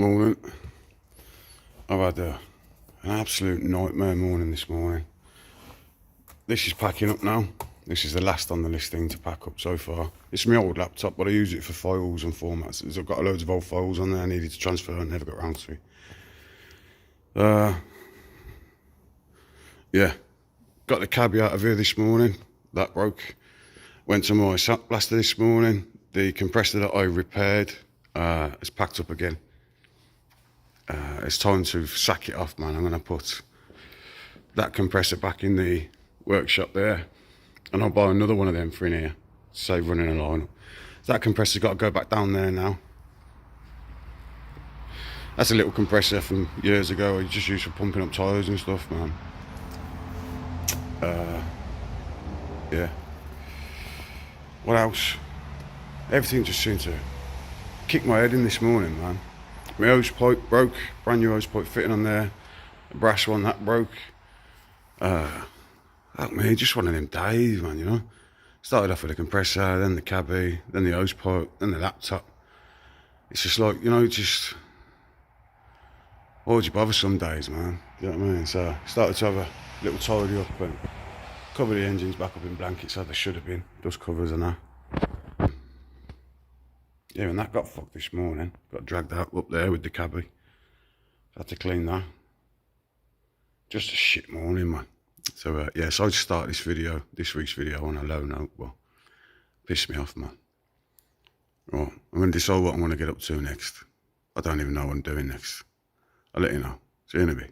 Morning. I've had an absolute nightmare morning this morning. This is packing up now. This is the last on the listing to pack up so far. It's my old laptop, but I use it for files and formats. I've got loads of old files on there I needed to transfer and never got around to. Yeah, got the cabbie out of here this morning. That broke. Went to my sap blaster this morning. The compressor that I repaired is packed up again. It's time to sack it off, man. I'm going to put that compressor back in the workshop there, and I'll buy another one of them for in here to save running a line. That compressor's got to go back down there now. That's a little compressor from years ago I just used for pumping up tyres and stuff, man. Yeah. What else? Everything just seemed to kick my head in this morning, man. My hose pipe broke, brand new hose pipe fitting on there. The brass one, that broke. Just one of them days, man, you know. Started off with the compressor, then the cabbie, then the hose pipe, then the laptop. It's just like, you know, just... why would you bother some days, man? You know what I mean? So, started to have a little tidy up and cover the engines back up in blankets how they should have been. Dust covers and that. Yeah, and that got fucked this morning. Got dragged out up there with the cabbie. Had to clean that. Just a shit morning, man. So, yeah, so I just started this week's video on a low note. Well, pissed me off, man. Right, I'm going to decide what I'm going to get up to next. I don't even know what I'm doing next. I'll let you know. See you in a bit.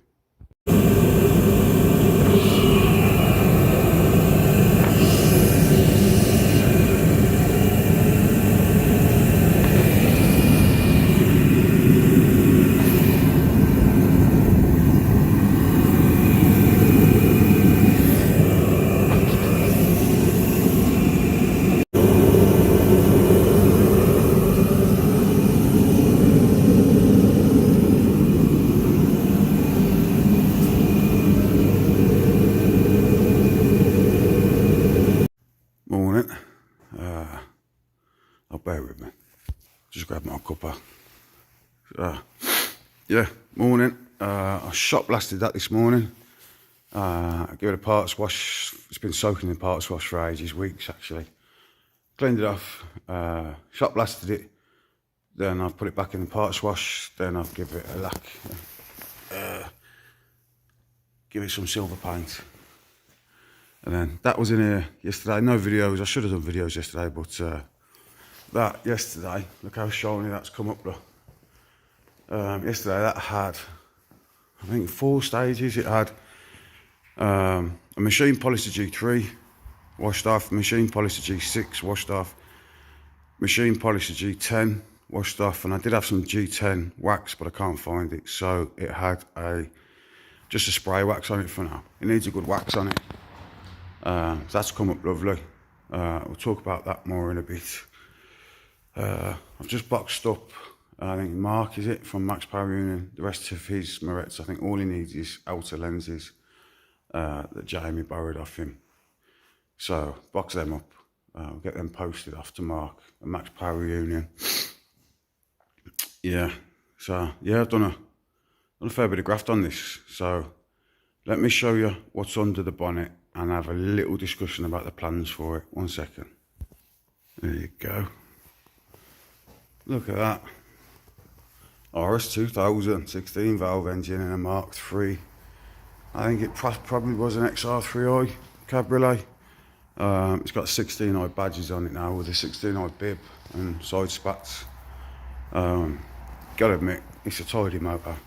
Morning. I'll bear with me. Just grab my cuppa. Yeah, morning. I shot blasted that this morning. I gave it a parts wash. It's been soaking in parts wash for ages, weeks actually. Cleaned it off. Shot blasted it. Then I've put it back in the parts wash. Then I've give it a lack. Give it some silver paint. And then that was in here yesterday. No videos. I should have done videos yesterday, but that yesterday, look how shiny that's come up, look. Yesterday that had, I think, 4 stages. It had a machine polished to G3 washed off, machine polished to G6 washed off, machine polished to G10 washed off, and I did have some G10 wax, but I can't find it. So it had just a spray wax on it for now. It needs a good wax on it. So that's come up lovely. We'll talk about that more in a bit. I've just boxed up, I think Mark is it, from Max Power Union, the rest of his Morettes. I think all he needs is outer lenses that Jamie borrowed off him. So box them up, we'll get them posted off to Mark at Max Power Union. Yeah, so yeah, I've done a fair bit of graft on this. So let me show you what's under the bonnet and have a little discussion about the plans for it. 1 second. There you go. Look at that. RS2000 16 valve engine in a Mark III. I think it probably was an XR3i cabriolet. It's got 16i badges on it now with a 16i bib and side spats. Gotta admit, it's a tidy motor.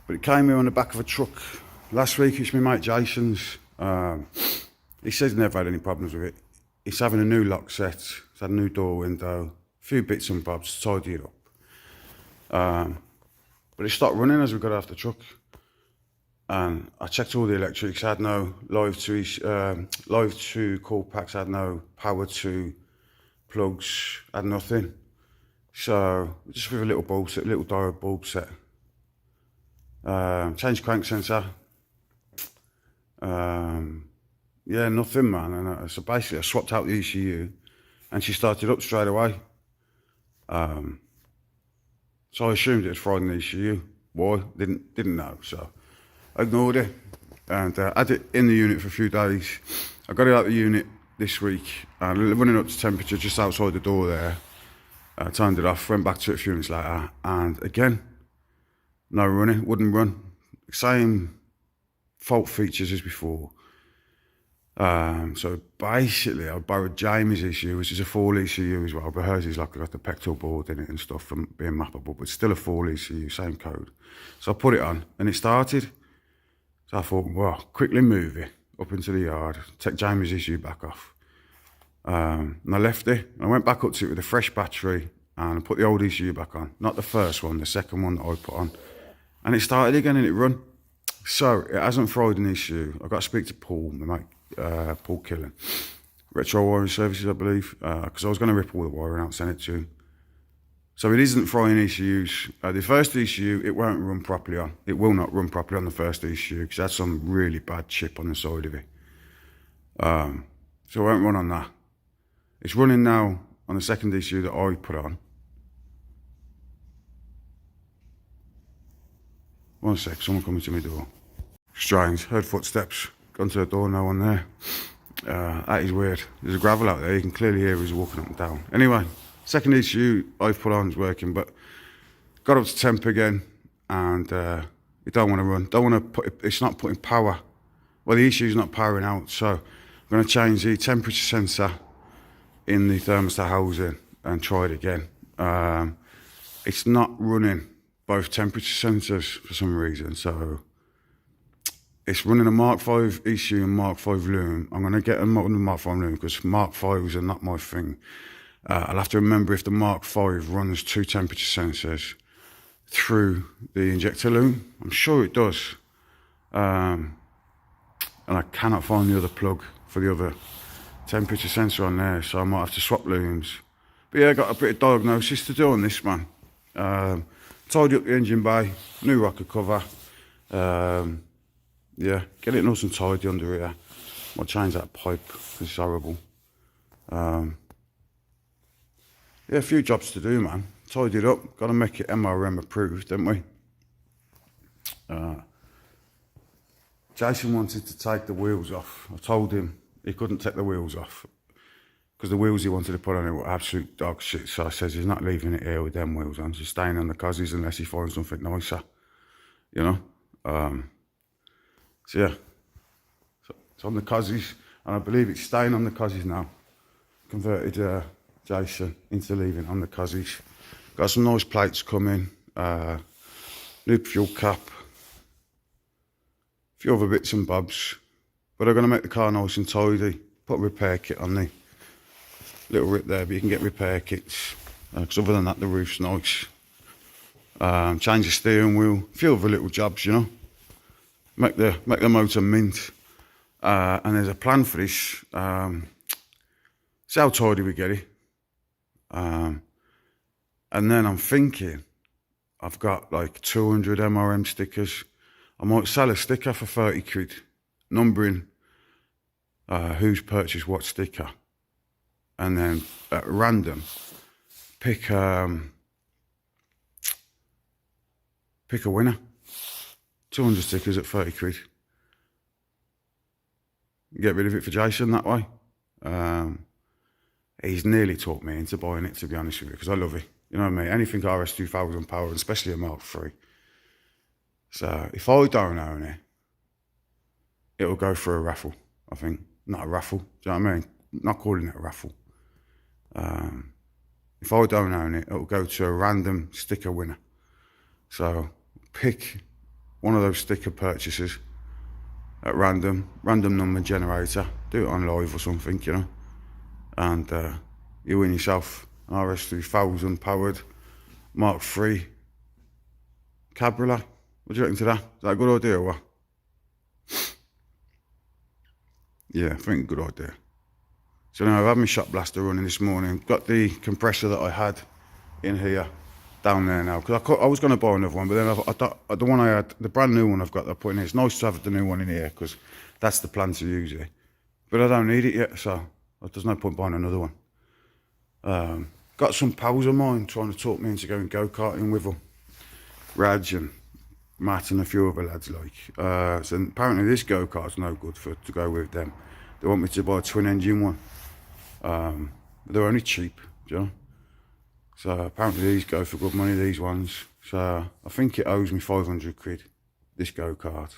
But it came here on the back of a truck last week. It's my mate Jason's. He says he never had any problems with it. It's having a new lock set, it's had a new door window, a few bits and bobs to tidy it up. But it stopped running as we got off the truck. And I checked all the electrics, I had no live to core packs, I had no power to plugs, had nothing. So just with a little bulb set, little diode bulb set. Changed crank sensor. Yeah, nothing, man. And so basically I swapped out the ECU and she started up straight away. So So I assumed it had fried an ECU. Why? Didn't know. So I ignored it and had it in the unit for a few days. I got it out of the unit this week and running up to temperature just outside the door there. I turned it off, went back to it a few minutes later, and again, no running, wouldn't run. Same fault features as before. So basically, I borrowed Jamie's ECU, which is a 4 ECU as well, but hers is like got the pectoral board in it and stuff from being mappable, but still a 4 ECU, same code. So I put it on and it started. So I thought, well, quickly move it up into the yard, take Jamie's ECU back off. And I left it. I went back up to it with a fresh battery and I put the old ECU back on. Not the first one, the second one that I put on. And it started again and it run. So it hasn't fried an ECU. I've got to speak to Paul, my mate, Paul Killen. Retro Wiring Services, I believe, because I was going to rip all the wiring out and send it to him. So it isn't frying ECUs. The first ECU, it won't run properly on. It will not run properly on the first ECU because that's some really bad chip on the side of it. So it won't run on that. It's running now on the second ECU that I put on. One sec, someone coming to my door. Strange, heard footsteps, gone to the door, no one there. That is weird. There's a gravel out there, you can clearly hear he's walking up and down. Anyway, second ECU I've put on is working, but got up to temp again, and it don't want to run. Don't want to put it, it's not putting power. Well, the ECU's not powering out, so I'm going to change the temperature sensor in the thermostat housing and try it again. It's not running both temperature sensors for some reason, so it's running a Mark 5 ECU and Mark 5 loom. I'm going to get a Mark 5 loom because Mark 5s are not my thing. I'll have to remember if the Mark 5 runs 2 temperature sensors through the injector loom. I'm sure it does. And I cannot find the other plug for the other temperature sensor on there, so I might have to swap looms. But yeah, I got a bit of diagnosis to do on this one. Tidy up the engine bay, new rocker cover. Yeah, get it nice and tidy under here. Might change that pipe because it's horrible. Yeah, a few jobs to do, man. Tidy it up, got to make it MRM approved, don't we? Jason wanted to take the wheels off. I told him he couldn't take the wheels off because the wheels he wanted to put on it were absolute dog shit. So I says he's not leaving it here with them wheels on. He's staying on the cozzies unless he finds something nicer, you know. So yeah, so it's on the cozzies, and I believe it's staying on the cozzies now. Converted Jason into leaving on the cozzies. Got some nice plates coming, new fuel cap, a few other bits and bobs. But I'm going to make the car nice and tidy. Put a repair kit on the little rip there, but you can get repair kits. Because other than that, the roof's nice. Change the steering wheel, a few other little jobs, you know. Make the motor mint. And there's a plan for this. See how tidy we get it. And then I'm thinking, I've got like 200 MRM stickers. I might sell a sticker for 30 quid, numbering who's purchased what sticker. And then at random, pick a winner. 200 stickers at 30 quid. Get rid of it for Jason that way. He's nearly talked me into buying it, to be honest with you, because I love it. You know what I mean? Anything RS2000 power, and especially a Mark III. So if I don't own it, it'll go for a raffle, I think. Not a raffle, do you know what I mean? Not calling it a raffle. If I don't own it, it'll go to a random sticker winner. So pick one of those sticker purchases at random number generator. Do it on live or something, you know. And you win yourself an RS2000 powered Mark III Cabriolet. What do you reckon to that? Is that a good idea or what? Yeah, I think good idea. So now I've had my shop blaster running this morning. Got the compressor that I had in here down there now. Because I was going to buy another one, but then I thought the one I had, the brand new one I've got that I put in here, it's nice to have the new one in here because that's the plan to use it. But I don't need it yet, so there's no point buying another one. Got some pals of mine trying to talk me into going go-karting with them. Raj and Matt and a few other lads like. So apparently this go-kart's no good to go with them. They want me to buy a twin engine one. But they're only cheap, do you know? So apparently these go for good money, these ones. So I think it owes me 500 quid, this go-kart.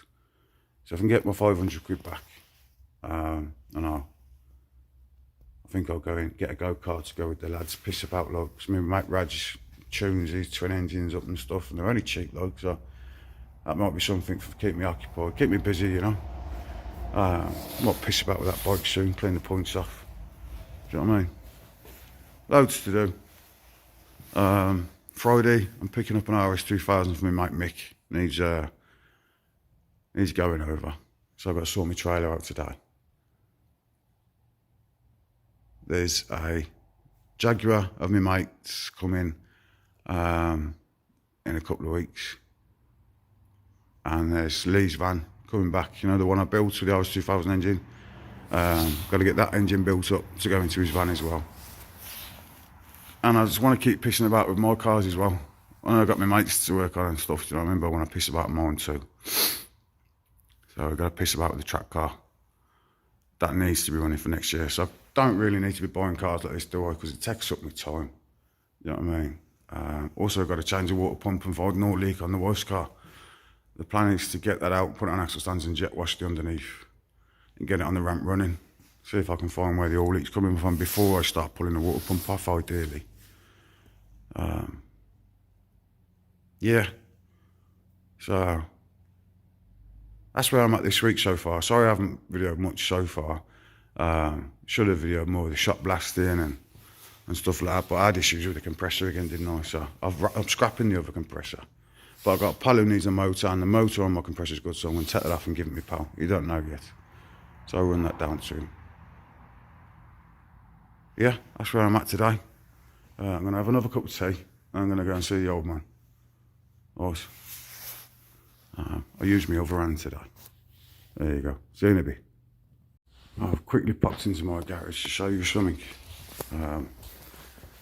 So if I can get my 500 quid back, I think I'll go and get a go-kart to go with the lads, piss about logs. My mate Raj tunes these twin engines up and stuff, and they're only cheap logs, so that might be something to keep me occupied, keep me busy, you know. I might piss about with that bike soon, clean the points off. Do you know what I mean? Loads to do. Friday, I'm picking up an RS2000 for my mate Mick. Needs going over, so I've got to sort my trailer out today. There's a Jaguar of my mates coming in a couple of weeks, and there's Lee's van coming back, you know, the one I built with the RS2000 engine. Got to get that engine built up to go into his van as well. And I just want to keep pissing about with my cars as well. I know I've got my mates to work on and stuff, you know, I remember when I piss about mine too. So I've got to piss about with the track car. That needs to be running for next year. So I don't really need to be buying cars like this, do I? Because it takes up my time. You know what I mean? Also, I've got to change the water pump and avoid no leak on the wife's car. The plan is to get that out, put it on axle stands and jet wash the underneath. And get it on the ramp running. See if I can find where the oil leak's coming from before I start pulling the water pump off, ideally. Yeah. So that's where I'm at this week so far. Sorry I haven't videoed much so far. Should have videoed more of the shop blasting and stuff like that, but I had issues with the compressor again, didn't I? So I'm scrapping the other compressor. But I've got a pal who needs a motor, and the motor on my compressor is good, so I'm going to take that off and give it my pal. He don't know yet. So I'll run that down to him. Yeah, that's where I'm at today. I'm going to have another cup of tea, and I'm going to go and see the old man. Nice. I used my other hand today. There you go. See you in a bit. I've quickly popped into my garage to show you something.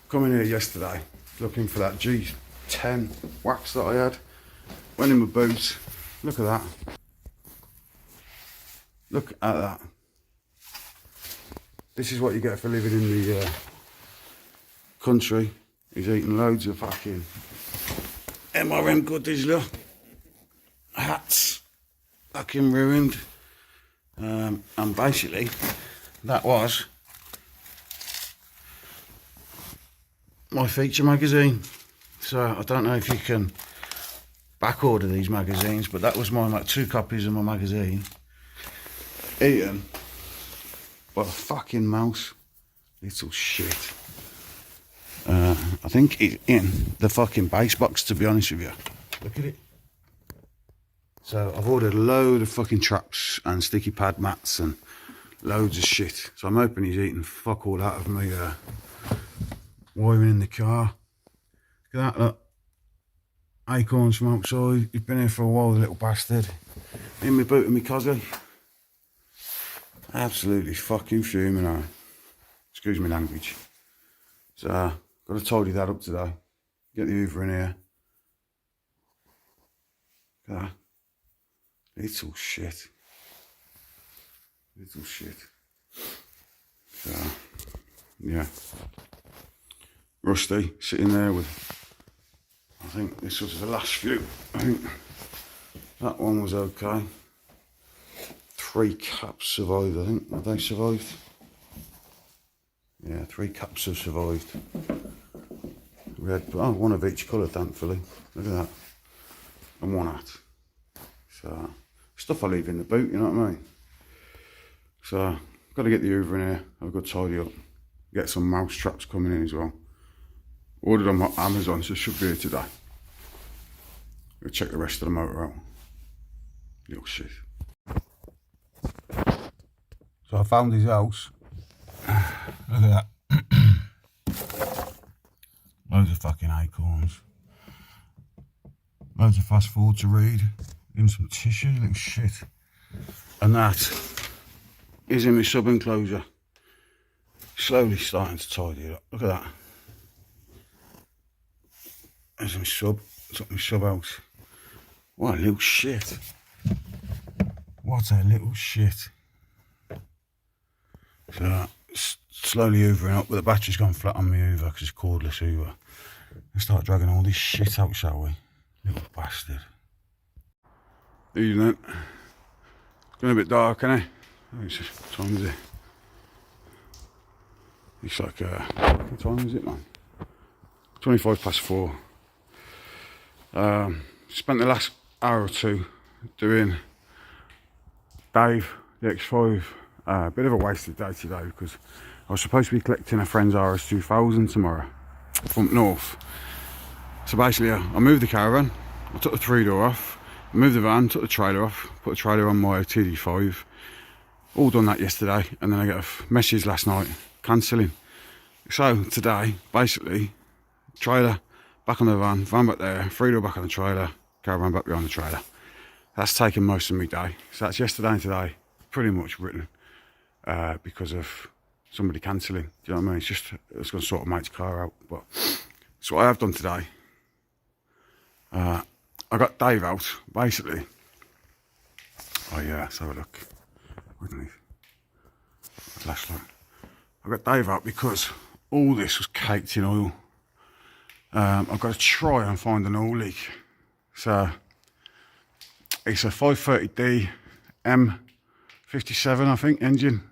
Coming here yesterday, looking for that G10 wax that I had. Went in my boots. Look at that. Look at that. This is what you get for living in the country. He's eating loads of fucking MRM goodies, look. Hats. Fucking ruined. And basically, that was my feature magazine. So I don't know if you can back order these magazines, but that was mine, like 2 copies of my magazine. Eaten by a fucking mouse. Little shit. I think it's in the fucking base box, to be honest with you. Look at it. So I've ordered a load of fucking traps and sticky pad mats and loads of shit. So I'm hoping he's eating fuck all out of me wiring in the car. Look at that, look. Acorns from outside. He's been here for a while, the little bastard. In my boot and my cosy. Absolutely fucking fuming now. Excuse me language. So, got to tidy that up today. Get the Hoover in here. Look at that. Little shit. Little shit. So, yeah. Rusty, sitting there with, I think this was the last few. I think that one was okay. 3 caps survived, I think. Have they survived? Yeah, 3 caps have survived. Red, one of each colour, thankfully. Look at that. And 1 hat. So, stuff I leave in the boot, you know what I mean? So, got to get the Hoover in here. I've got to tidy up. Get some mouse traps coming in as well. Ordered on Amazon, so it should be here today. Go check the rest of the motor out. Little shit. So I found his house. Look at that. Loads of fucking acorns. Loads of fast forward to read. In some tissue, little shit. And that is in my sub enclosure. Slowly starting to tidy it up. Look at that. There's my sub. took my sub out. What a little shit. What a little shit. So, slowly hoovering up, but the battery's gone flat on my hoover because it's cordless hoover. Let's start dragging all this shit out, shall we? Little bastard. Evening. It's getting a bit dark, isn't it? What time is it? It's like, what time is it, man? 4:25. Spent the last hour or two doing Dave, the X5. Bit of a wasted day today because I was supposed to be collecting a friend's RS2000 tomorrow from north. So basically, I moved the caravan, I took the 3-door off, I moved the van, took the trailer off, put the trailer on my TD5. All done that yesterday, and then I got a message last night cancelling. So today, basically, trailer back on the van, van back there, 3-door back on the trailer, caravan back behind the trailer. That's taken most of my day. So that's yesterday and today, pretty much written because of somebody cancelling. Do you know what I mean? It's going to sort of mate's car out. But so what I have done today, I got Dave out, basically. Oh yeah, let's have a look. Underneath. Flashlight. I got Dave out because all this was caked in oil. I've got to try and find an oil leak. So it's a 530D M57, I think, engine.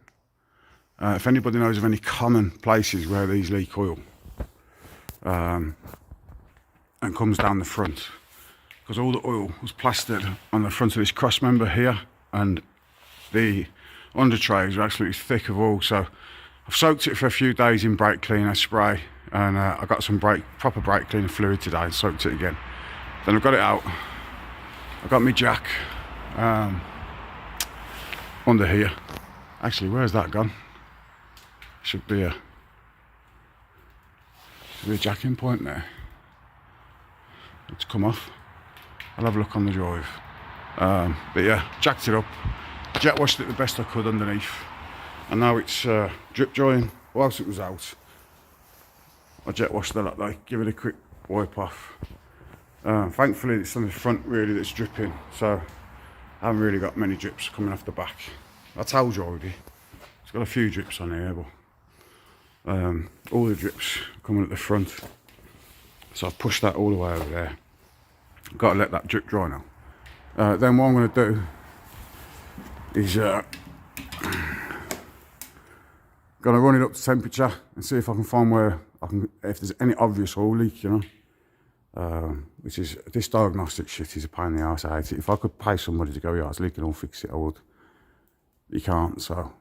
If anybody knows of any common places where these leak oil and comes down the front, because all the oil was plastered on the front of this cross member here, and the under trays are absolutely thick of oil. So I've soaked it for a few days in brake cleaner spray, and I got some proper brake cleaner fluid today and soaked it again. Then I've got it out. I got my jack under here. Actually, where's that gone? Should be a jacking point there. It's come off. I'll have a look on the drive. But yeah, jacked it up, jet washed it the best I could underneath, and now it's drip drying. Whilst it was out, I jet washed the lot, like give it a quick wipe off. Thankfully it's on the front really that's dripping, so I haven't really got many drips coming off the back. I told you already, it's got a few drips on here, but all the drips coming at the front, so I've pushed that all the way over there. Got to let that drip dry now. Then what I'm going to do is going to run it up to temperature and see if I can find where if there's any obvious oil leak, you know. Which is, this diagnostic shit is a pain in the arse. I hate it. If I could pay somebody to go, yeah, it's leaking, I'll fix it, I would. You can't, so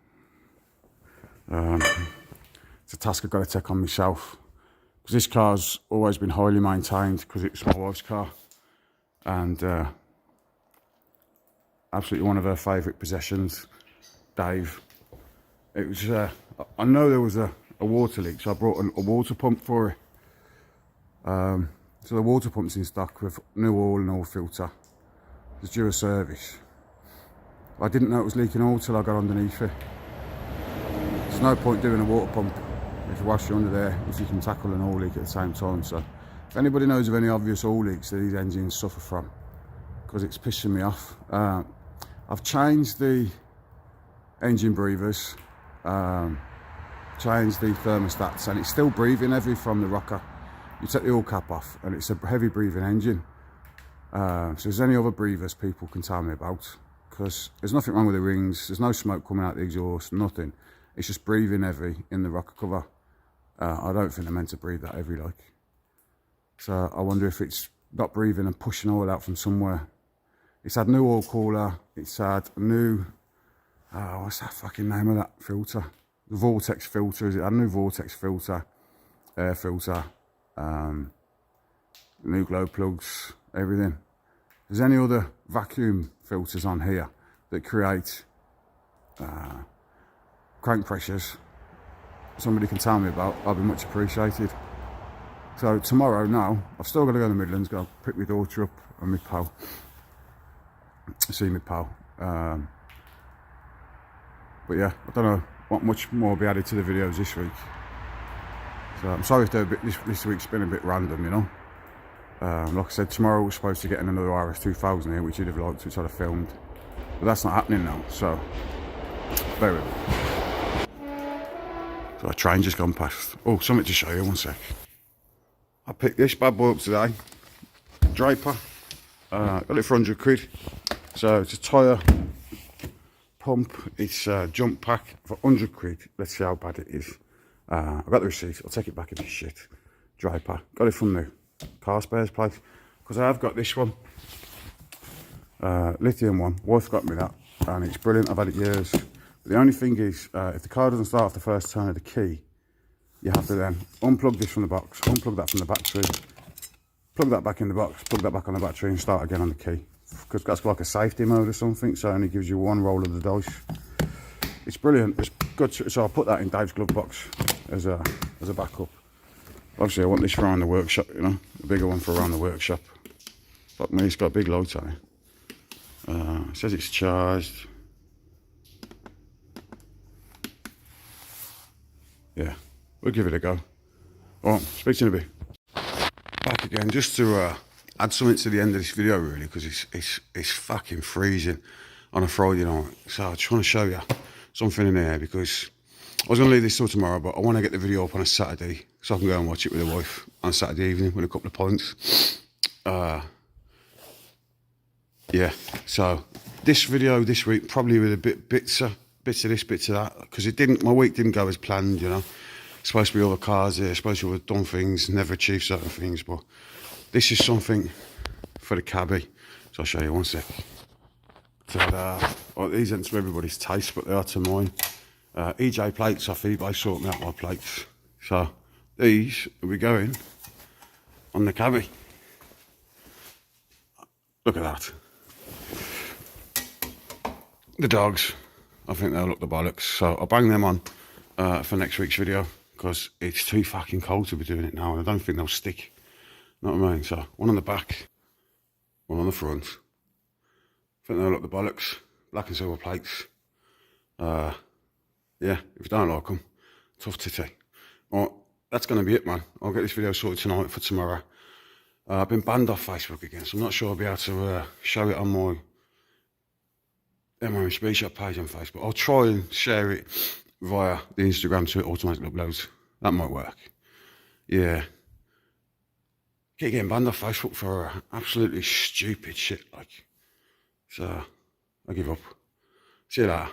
it's a task I've got to take on myself, because this car's always been highly maintained because it's my wife's car, and absolutely one of her favourite possessions, Dave. It was I know there was a water leak, so I brought a water pump for it. So the water pump's in stock with new oil and oil filter. It's due a service. I didn't know it was leaking oil till I got underneath it. There's no point doing a water pump whilst you're under there if you can tackle an oil leak at the same time. So if anybody knows of any obvious oil leaks that these engines suffer from, because it's pissing me off. I've changed the engine breathers, changed the thermostats, and it's still breathing heavy from the rocker. You take the oil cap off and it's a heavy breathing engine. So if there's any other breathers people can tell me about, because there's nothing wrong with the rings, there's no smoke coming out the exhaust, nothing. It's just breathing heavy in the rocker cover. I don't think they're meant to breathe that heavy, like. So I wonder if it's not breathing and pushing oil out from somewhere. It's had new oil cooler, it's had a new, what's that fucking name of that filter? The vortex filter, is it? Had a new vortex filter, air filter, new glow plugs, everything. If there's any other vacuum filters on here that create crank pressures, somebody can tell me about, I'll be much appreciated. So tomorrow now, I've still got to go to the Midlands, go pick my daughter up and my pal, see my pal. But yeah, I don't know what much more will be added to the videos this week. So I'm sorry if they're a bit, this week's been a bit random, you know. Like I said, tomorrow we're supposed to get another RS2000 here, which you'd have liked, which I'd have filmed. But that's not happening now, so bear with me. So a train just gone past. Oh, something to show you, one sec. I picked this bad boy up today. Draper. Got it for 100 quid. So it's a tyre pump. It's a jump pack for 100 quid. Let's see how bad it is. I've got the receipt. I'll take it back if it's shit. Draper. Got it from the car spares place. Because I have got this one. Lithium one. Wife got me that. And it's brilliant. I've had it years. But the only thing is, if the car doesn't start off the first turn of the key, you have to then unplug this from the box, unplug that from the battery, plug that back in the box, plug that back on the battery and start again on the key. Because that's like a safety mode or something, so it only gives you one roll of the dice. It's brilliant. It's good. So I'll put that in Dave's glove box as a backup. Obviously I want this for around the workshop, you know, a bigger one for around the workshop. Fuck me, it's got a big light on it. It says it's charged. Yeah, we'll give it a go. Alright, speak to you in a bit. Back again, just to add something to the end of this video really, because it's fucking freezing on a Friday night. So I just want to show you something in there, because I was going to leave this till tomorrow, but I want to get the video up on a Saturday so I can go and watch it with the wife on a Saturday evening with a couple of points. Yeah, so this video this week probably with a bits of this, bits of that, because my week didn't go as planned, you know. It's supposed to be all the cars here, supposed to have done things, never achieved certain things, but this is something for the cabbie. So I'll show you one sec. Ta-da. Well, these aren't to everybody's taste, but they are to mine. EJ plates off eBay sort me out my plates. So these will be going on the cabbie. Look at that. The dogs, I think they'll look the bollocks. So I'll bang them on for next week's video, because it's too fucking cold to be doing it now, and I don't think they'll stick. You know what I mean? So one on the back, one on the front. I think they'll look the bollocks. Black and silver plates. Yeah, if you don't like them, tough titty. Well, that's going to be it, man. I'll get this video sorted tonight for tomorrow. I've been banned off Facebook again, so I'm not sure I'll be able to show it on my MRM SpeedShop page on Facebook. I'll try and share it via the Instagram so it automatically uploads. That might work. Yeah. Keep getting banned off Facebook for absolutely stupid shit, like. So, I give up. See you later.